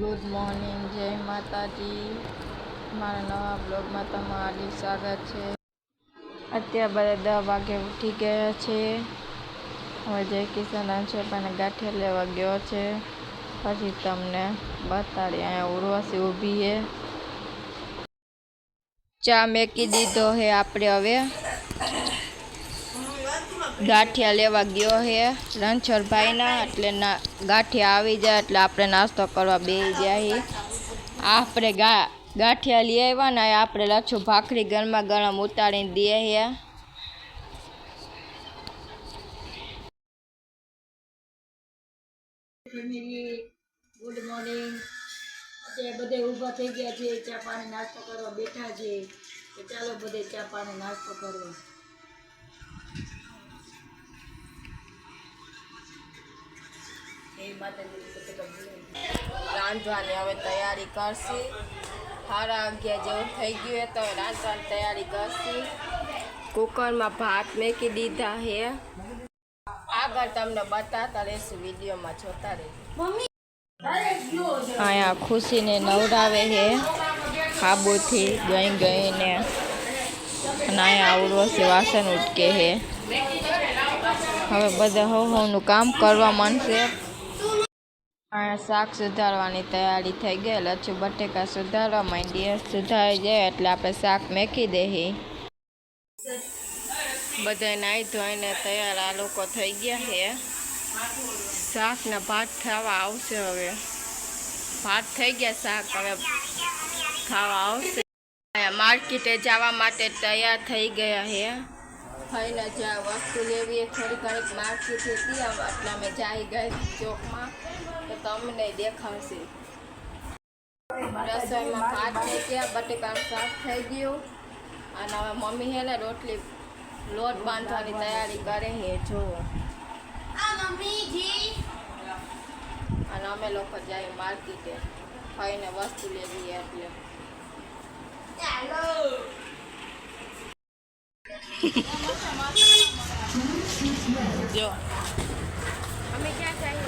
Good morning, જય માતાજી। મારા નવા બ્લોગમાં તમારું હાર્દિક સ્વાગત છે। અત્યારે બધા 10 વાગે ઉઠી ગયા છે। હવે જય કિશન અંશુભાઈને ગાંઠિયા લેવા ગયો છે। પછી તમને બતાડી। અહીંયા ઉર્વશી ઊભી છે। ચા મેકી દીધો હે। આપણે હવે ગાંઠિયા લેવા ગયો હે રણછોડભાઈના। એટલે ગાંઠિયા આવી જાય એટલે આપણે નાસ્તો કરવા બેસી જાય। આપણે ગાંઠિયા લઈ આવ્યા ને આપણે લચ્છું ભાખરી ગરમા ગરમ ઉતારીને દે હે। Family good morning. અત્યારે બધે ઊભા થઈ ગયા છે। ચા પાણી નાસ્તો કરવા બેઠા છે। તો ચાલો બધે ચા પાણી નાસ્તો કરવા। રાંધવાની હવે તૈયારી કરશી। 11:30 જેવું થઈ ગયું તો રાંધવાની તૈયારી કરશી। કુકરમાં ભાત મેકી દીધા હે। આગળ તમને બતાતા રહેશું, વિડીયોમાં જોતા રહેજો। અહીંયા ખુશીને નવડાવે હે હાબુથી ગઈને। અને અહીંયા ઉર્વશી વાસણ ઉટકે હે। હવે બધા હવનું કામ કરવા માંડશે। અહીંયા શાક સુધારવાની તૈયારી થઈ ગઈ। લચ્છુ બટેકા સુધારવા માંડીએ। સુધારી જાય એટલે આપણે શાક મેકી દઈએ। બધા નાહી ધોઈને તૈયાર આ લોકો થઈ ગયા છે। શાકના ભાત ખાવા આવશે। હવે ભાત થઈ ગયા, શાક હવે ખાવા આવશે। માર્કેટે જવા માટે તૈયાર થઈ ગયા છે। થઈને જ્યાં વસ્તુ લેવી થોડી ઘણીક માર્કેટથી આવવા એટલે અમે જઈ ગયા ચોકમાં। તો તમને દેખાડશે। રસોઈમાં ભાત થઈ ગયા, બટેકાનું શાક થઈ ગયું। અને હવે મમ્મી હે ને રોટલી લોટ બાંધવાની તૈયારી કરે છે, જુઓ। અને અમે લોકો જઈએ માર્કેટે ખાઈને વસ્તુ લેવી એટલે। જો અમે ક્યાં જઈએ?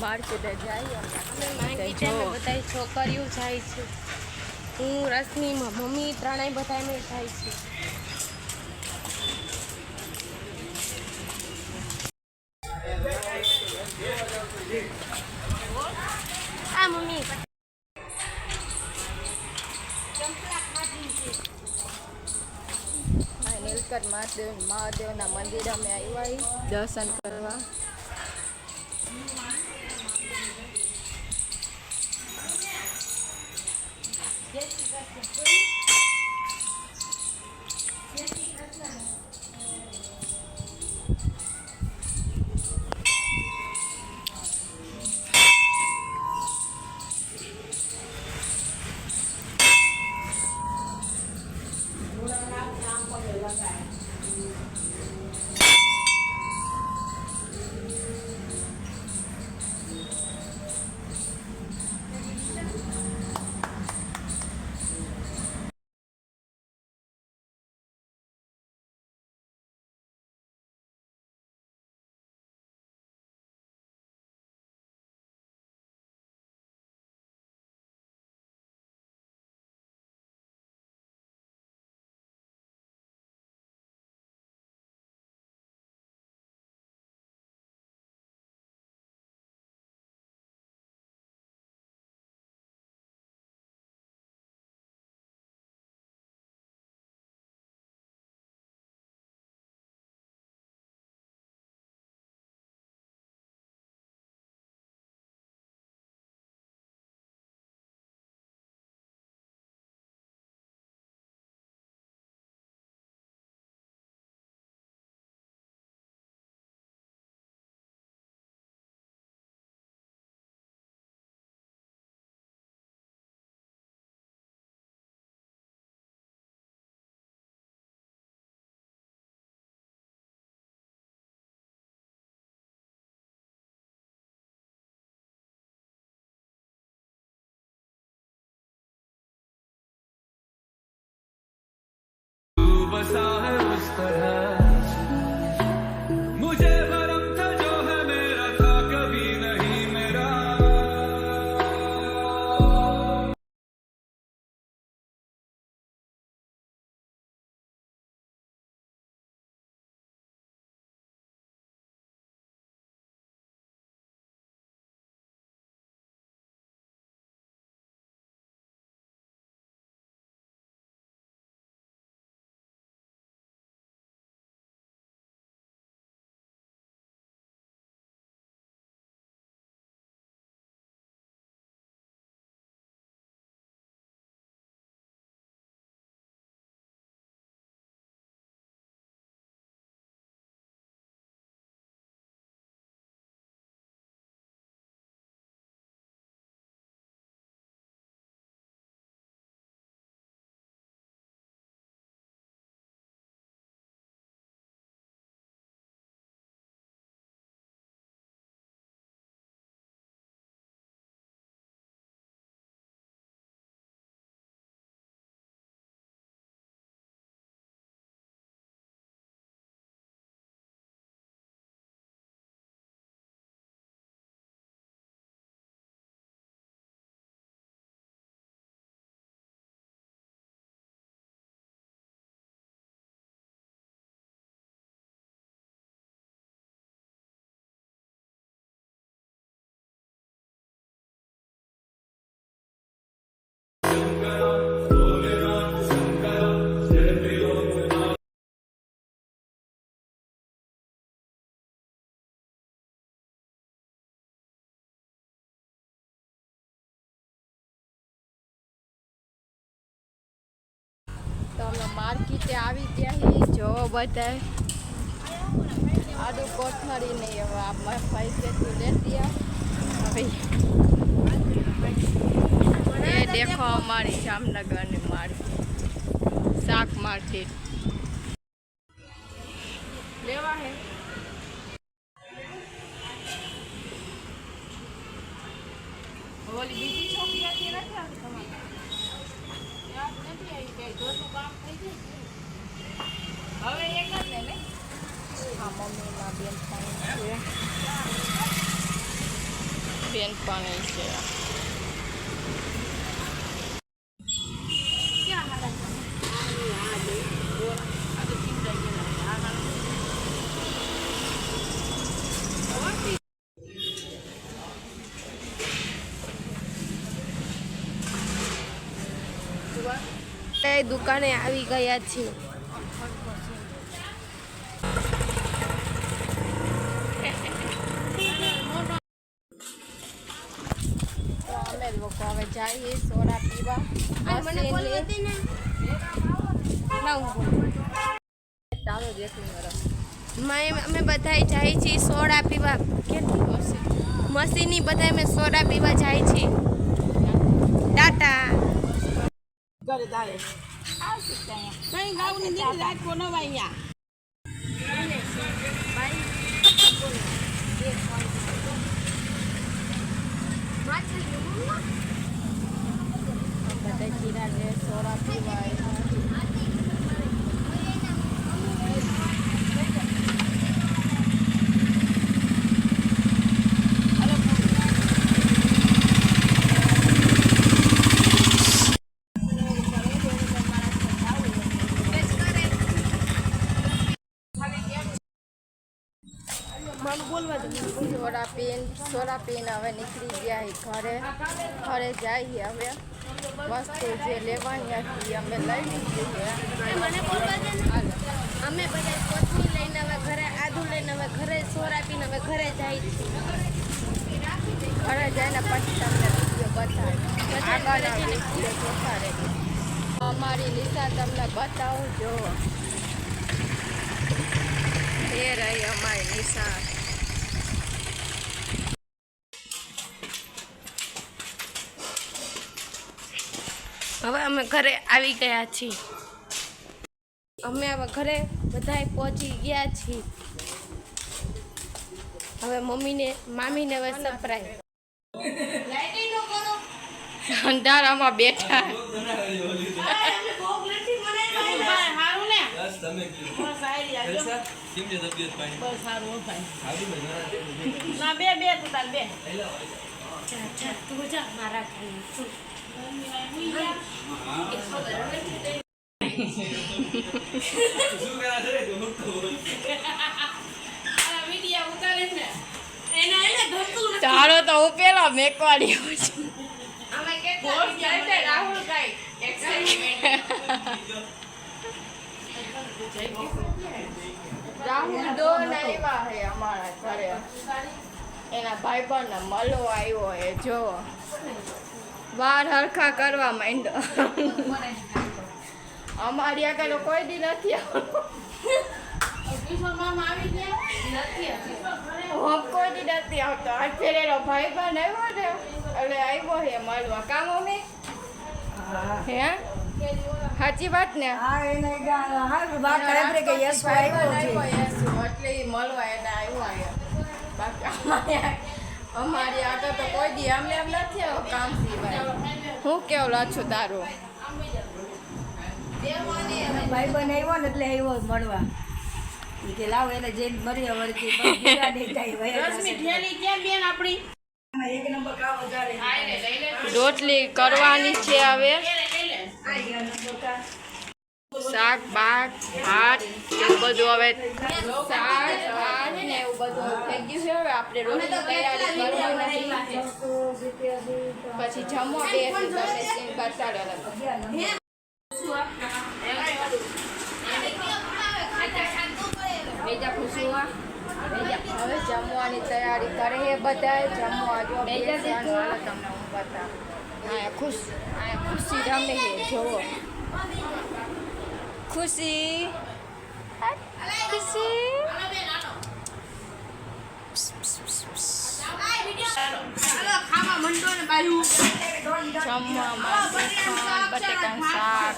માર્કેટે જઈએ। બધા છોકરીઓ જાય છે। હું રશ્મિમાં મમ્મી ત્રણેય બધા મેં જાય છે। આ મમ્મી નીલકંઠ મહાદેવના મંદિર અમે આવ્યા દર્શન કરવા। અમે માર્કેટે આવી ગયા છીએ જો બધાય આડુ કોઠારી નહીં હવે આ પૈસે તું લેતી હવે એ દેખો અમારી જામનગરની માર્કેટ શાક માર્કેટ લેવા હે ઓલી બીજી છોકરી હતી નથી આવી તમારે યાદ નથી આવી કે ઘરનું કામ થઈ જાય હવે એક જ ને હા મમ્મીના બેનપાણી છે દુકાને આવી ગયા છીએ તો અમે લોકો હવે જઈએ સોડા પીવા ચાલો અમે બધા જાય છીએ સોડા પીવા મસીની બધા અમે સોડા પીવા જાય છીએ ટાટા કઈ ગાઉની દીકરી રાજકો ન વાયા બધા કિરાને સોડા પીવા સોડા પીને હવે નીકળી ગયા ઘરે જઈએ હવે વસ્તુ જે લેવાની હતી અમે લઈ લીધી અમે બધા કોથમી લઈને હવે ઘરે આદુ લઈને હવે ઘરે સોડા પીને હવે ઘરે જાય છીએ ઘરે જઈને પછી તમને વિડીયો બતાવે અમારી લીસા તમને બતાવું જો એ રહી અમારી નિશાન હવે અમે ઘરે આવી ગયા છીએ અમે હવે ઘરે બધાય પહોંચી ગયા છીએ હવે મામીને હવે સરપ્રાઈઝ અંધારામાં બેઠા ચાલો તો હું પેલા મેકવાડી છું રાહુલ દોન આવ્યા હે અમારા ઘરે એના ભાઈબંધ મળવા આવ્યો હે જો વાર હરખા કરવા માંડ્યો અમારી આગળ કોઈ દી નથી કોઈ દી નથી આવતો આજ ફેરેલો ભાઈબંધ આવ્યો ને એટલે આવ્યો હે મળવા કામ અમે હે સાચી વાત ને એટલે મળવા એને આવ્યો બાકી અમારી આગળ તો કોઈ દી એમ નથી આવ્યો કામ સિવાય હું કેવું લાછું તારું ભાઈ બન આવ્યો ને એટલે આવ્યો મળવા કે લાવ એને જેમ મરી વળતી એક નંબર કામ વધારે રોટલી કરવાની છે હવે શાક ભાત એવું બધું હવે શાક ભાત ને એવું બધું થઈ ગયું છે હવે આપણે રોટલી તૈયારી કરવાની પછી જમવા બેસી તમને સીન બતાડો હવે જમવાની તૈયારી કરે છે બધા જમવા જો બેસવાનું હાલો તમને હું બતાવું ખુશી રમે છે જોવો ખુશી ખુશી જમવામાં શ્રીખંડ બટેકાનું શાક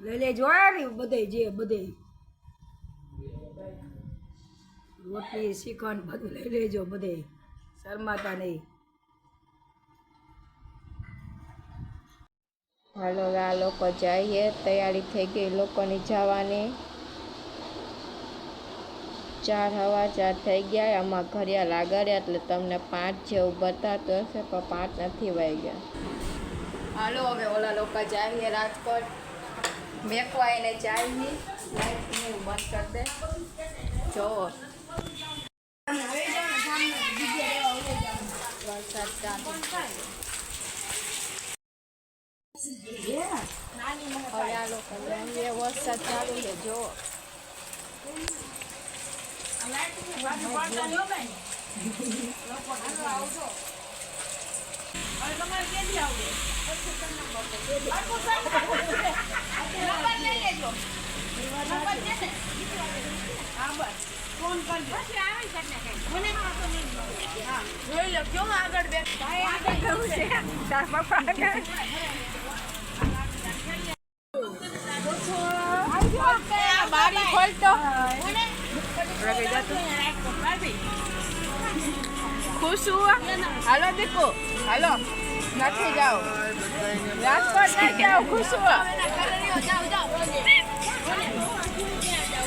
લઈ લે જોયા ને બધે જે બધે રોટલી શ્રીખંડ બધું લઈ લેજો બધે શરમાતા નહીં. હાલો આ લોકો જઈએ તૈયારી થઈ ગઈ લોકોની જવાની 4:15 થઈ ગયા આમાં ઘડિયાળ આગળ એટલે તમને 5 જેવું બતાતું હશે પણ 5 નથી વાગ્યા. હાલો હવે ઓલા લોકો જઈએ રાજકોટ મેકવા એને જઈએ લાઈટ બંધ કરી દે જોવો વરસાદ ચાલુ હવે આ લોકો જઈએ વરસાદ ચાલુ છે જો બારી ખોલતો ખુશ હુઆ હાલો દીકુ હાલો નથી જાઓ રાજકોટ નથી જાઓ ખુશ હુઆ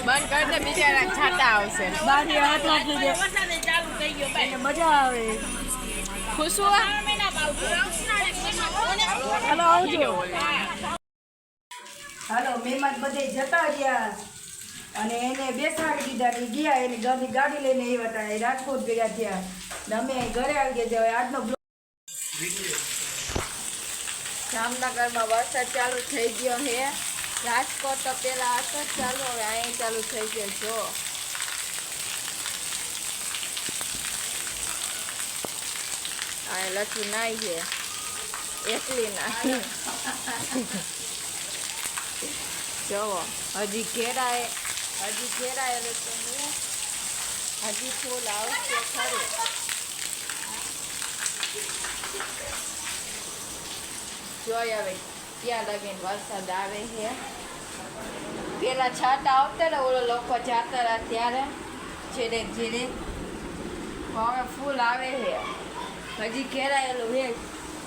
બંધ કરી દે બિચારા છાટા આવશે બારી હાથ રાખી દે એને મજા આવે. ખુશ હુઆ હાલો આવજો. હાલો મહેમાન બધે જતા રહ્યા અને એને બેસાડી દીધા ને ગયા એની ઘરની ગાડી લઈને આવ્યા હતા એ રાજકોટ ગયા થયા ને અમે ઘરે આવી ગયા હવે આજનો જામનગરમાં વરસાદ ચાલુ થઈ ગયો છે રાજકોટ તો પેલા હતો જ ચાલુ હવે અહીં ચાલુ થઈ ગયો જો આ લખી નાઈ છે એકલી નાઈ જોવો હજી ઘેરાયેલું તો નહીં હજી ફૂલ આવશે ખરું જોઈ હવે ક્યાં લગીને વરસાદ આવે છે પેલા છાંટા આવતા ને ઓલો લોકો જતા હતા ત્યારે છેડે હવે ફૂલ આવે છે હજી ઘેરાયેલું છે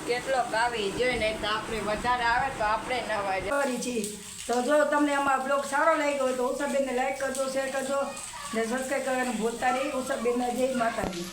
કેટલોક આવે જોઈને તો આપણે વધારે આવે તો આપણે ન વાગે છે. તો જો તમને અમારો બ્લોગ સારો લાગ્યો હોય તો ઉષાબેનને લાઈક કરજો શેર કરજો ને સબસ્ક્રાઈબ કરવાનું ભૂલતા નહીં. ઉષાબેનના જય માતાજી.